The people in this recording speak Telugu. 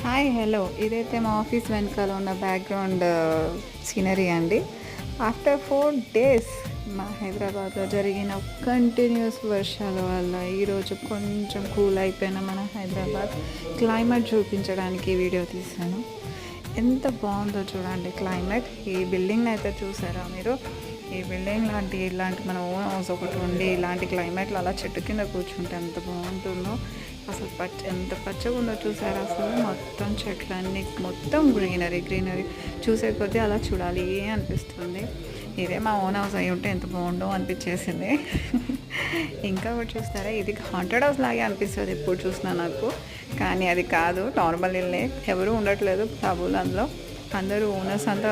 హాయ్ హలో ఇదైతే మా ఆఫీస్ వెనకాల ఉన్న బ్యాక్గ్రౌండ్ సీనరీ అండి. ఆఫ్టర్ 4 days మా హైదరాబాద్లో జరిగిన కంటిన్యూస్ వర్షాల వల్ల ఈరోజు కొంచెం కూల్ అయిపోయిన మన హైదరాబాద్ క్లైమేట్ చూపించడానికి వీడియో తీశాను. ఎంత బాగుందో చూడండి క్లైమేట్. ఈ బిల్డింగ్ అయితే చూసారా మీరు? ఈ బిల్డింగ్ ఇలాంటి మన ఓన్ హౌస్ ఒకటి ఉండి ఇలాంటి క్లైమేట్లో అలా చెట్టు కింద కూర్చుంటే ఎంత బాగుంటుందో. అసలు ఎంత పచ్చగా ఉందో చూసారా? అసలు మొత్తం చెట్లన్నీ మొత్తం గ్రీనరీ చూసే కొద్దీ అలా చూడాలి అనిపిస్తుంది. ఇదే మా ఓన్ హౌస్ అయి ఉంటే ఎంత బాగుండో అనిపించేసింది. ఇంకా ఒకటి చూస్తారా, ఇది హాంటెడ్ హౌస్ లాగే అనిపిస్తుంది ఎప్పుడు చూసినా నాకు. కానీ అది కాదు, నార్మల్ ఇల్లే. ఎవరు ఉండట్లేదు కాబోలు అందులో. అందరూ ఓనర్స్ అంతా